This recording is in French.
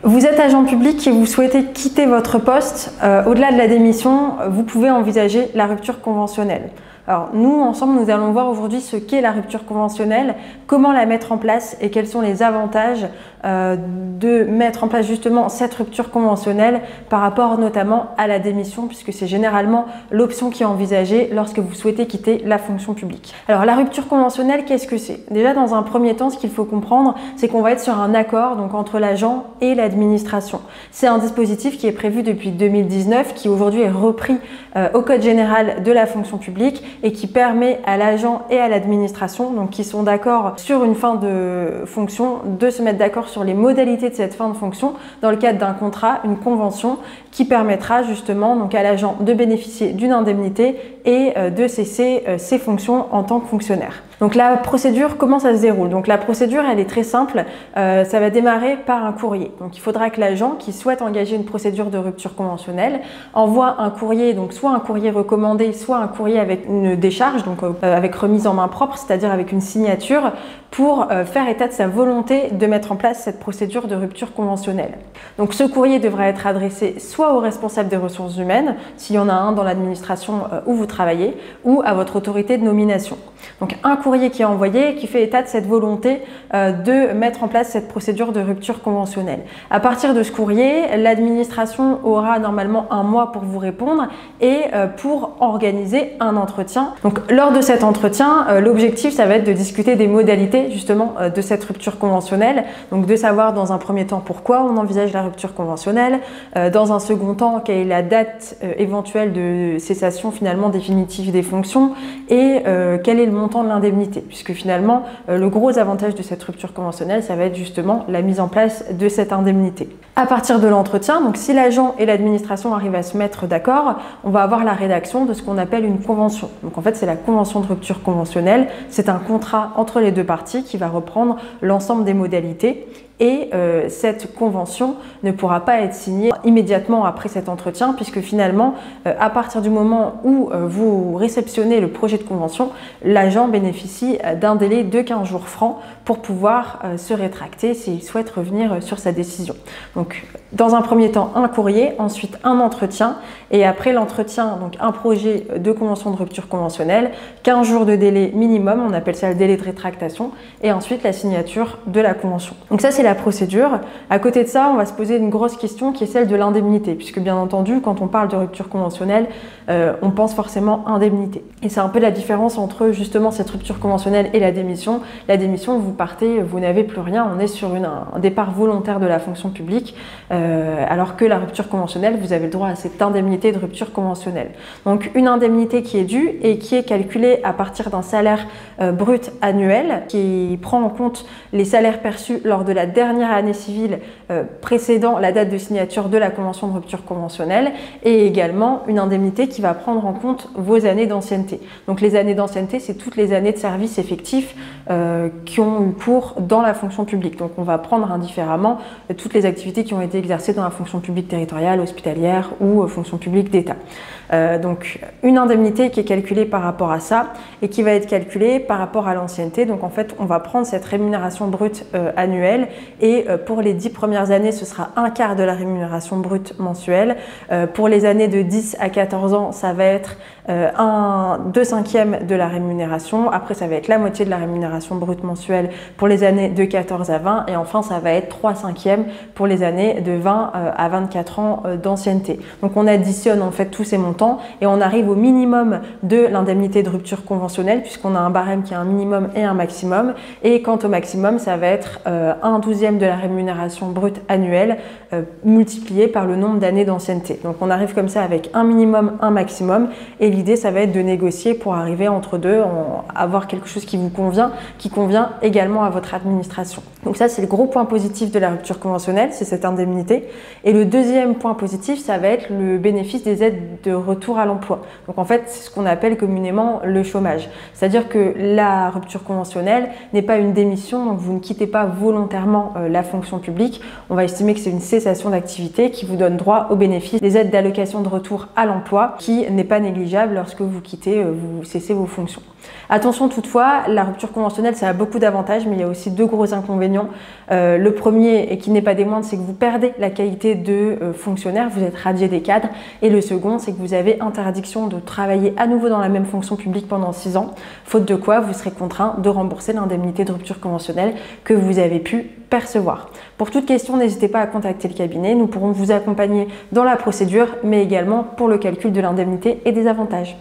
Vous êtes agent public et vous souhaitez quitter votre poste. Au-delà de la démission, vous pouvez envisager la rupture conventionnelle. Alors nous, ensemble, nous allons voir aujourd'hui ce qu'est la rupture conventionnelle, comment la mettre en place et quels sont les avantages de mettre en place justement cette rupture conventionnelle par rapport notamment à la démission, puisque c'est généralement l'option qui est envisagée lorsque vous souhaitez quitter la fonction publique. Alors la rupture conventionnelle, qu'est-ce que c'est? Déjà, dans un premier temps, ce qu'il faut comprendre, c'est qu'on va être sur un accord donc entre l'agent et l'administration. C'est un dispositif qui est prévu depuis 2019, qui aujourd'hui est repris au Code général de la fonction publique et qui permet à l'agent et à l'administration, donc qui sont d'accord sur une fin de fonction, de se mettre d'accord sur les modalités de cette fin de fonction dans le cadre d'un contrat, une convention qui permettra justement donc à l'agent de bénéficier d'une indemnité et de cesser ses fonctions en tant que fonctionnaire. Donc la procédure, comment ça se déroule? Donc la procédure, elle est très simple, ça va démarrer par un courrier. Donc il faudra que l'agent qui souhaite engager une procédure de rupture conventionnelle envoie un courrier, donc soit un courrier recommandé, soit un courrier avec une décharge, donc avec remise en main propre, c'est-à-dire avec une signature, pour faire état de sa volonté de mettre en place cette procédure de rupture conventionnelle. Donc ce courrier devra être adressé soit au responsable des ressources humaines, s'il y en a un dans l'administration où vous travaillez, ou à votre autorité de nomination. Donc un courrier qui est envoyé qui fait état de cette volonté de mettre en place cette procédure de rupture conventionnelle. À partir de ce courrier, l'administration aura normalement un mois pour vous répondre et pour organiser un entretien. Donc lors de cet entretien, l'objectif ça va être de discuter des modalités justement de cette rupture conventionnelle, donc de savoir dans un premier temps pourquoi on envisage la rupture conventionnelle, dans un second temps quelle est la date éventuelle de cessation finalement définitive des fonctions et quel est le montant de l'indemnité, puisque finalement le gros avantage de cette rupture conventionnelle ça va être justement la mise en place de cette indemnité. À partir de l'entretien, donc si l'agent et l'administration arrivent à se mettre d'accord, on va avoir la rédaction de ce qu'on appelle une convention. Donc en fait c'est la convention de rupture conventionnelle, c'est un contrat entre les deux parties qui va reprendre l'ensemble des modalités et cette convention ne pourra pas être signée immédiatement après cet entretien puisque finalement à partir du moment où vous réceptionnez le projet de convention, l'agent bénéficie d'un délai de 15 jours francs pour pouvoir se rétracter s'il souhaite revenir sur sa décision. Donc dans un premier temps un courrier, ensuite un entretien et après l'entretien donc un projet de convention de rupture conventionnelle, 15 jours de délai minimum, on appelle ça le délai de rétractation et ensuite la signature de la convention. Donc ça c'est la procédure. À côté de ça, on va se poser une grosse question qui est celle de l'indemnité, puisque bien entendu, quand on parle de rupture conventionnelle, on pense forcément indemnité. Et c'est un peu la différence entre justement cette rupture conventionnelle et la démission. La démission, vous partez, vous n'avez plus rien, on est sur un départ volontaire de la fonction publique, alors que la rupture conventionnelle, vous avez le droit à cette indemnité de rupture conventionnelle. Donc une indemnité qui est due et qui est calculée à partir d'un salaire brut annuel, qui prend en compte les salaires perçus lors de la dernière année civile précédant la date de signature de la convention de rupture conventionnelle et également une indemnité qui va prendre en compte vos années d'ancienneté. Donc les années d'ancienneté, c'est toutes les années de service effectif qui ont eu cours dans la fonction publique. Donc on va prendre indifféremment toutes les activités qui ont été exercées dans la fonction publique territoriale, hospitalière ou fonction publique d'État. Donc une indemnité qui est calculée par rapport à ça et qui va être calculée par rapport à l'ancienneté. Donc en fait, on va prendre cette rémunération brute annuelle et pour les 10 premières années, ce sera un quart de la rémunération brute mensuelle. Pour les années de 10 à 14 ans, ça va être 2/5 de la rémunération. Après, ça va être la moitié de la rémunération brute mensuelle pour les années de 14 à 20. Et enfin, ça va être 3/5 pour les années de 20 à 24 ans d'ancienneté. Donc, on additionne en fait tous ces montants et on arrive au minimum de l'indemnité de rupture conventionnelle puisqu'on a un barème qui a un minimum et un maximum. Et quant au maximum, ça va être 1/12 de la rémunération brute annuelle multiplié par le nombre d'années d'ancienneté. Donc, on arrive comme ça avec un minimum, un maximum et l'idée, ça va être de négocier pour arriver entre deux, avoir quelque chose qui vous convient, qui convient également à votre administration. Donc ça, c'est le gros point positif de la rupture conventionnelle, c'est cette indemnité. Et le deuxième point positif, ça va être le bénéfice des aides de retour à l'emploi. Donc en fait, c'est ce qu'on appelle communément le chômage. C'est-à-dire que la rupture conventionnelle n'est pas une démission, donc vous ne quittez pas volontairement la fonction publique. On va estimer que c'est une cessation d'activité qui vous donne droit au bénéfice des aides d'allocation de retour à l'emploi, qui n'est pas négligeable lorsque vous quittez, vous cessez vos fonctions. Attention toutefois, la rupture conventionnelle, ça a beaucoup d'avantages, mais il y a aussi deux gros inconvénients. Le premier, et qui n'est pas des moindres, c'est que vous perdez la qualité de fonctionnaire, vous êtes radié des cadres. Et le second, c'est que vous avez interdiction de travailler à nouveau dans la même fonction publique pendant 6 ans, faute de quoi vous serez contraint de rembourser l'indemnité de rupture conventionnelle que vous avez pu percevoir. Pour toute question, n'hésitez pas à contacter le cabinet, nous pourrons vous accompagner dans la procédure, mais également pour le calcul de l'indemnité et des avantages.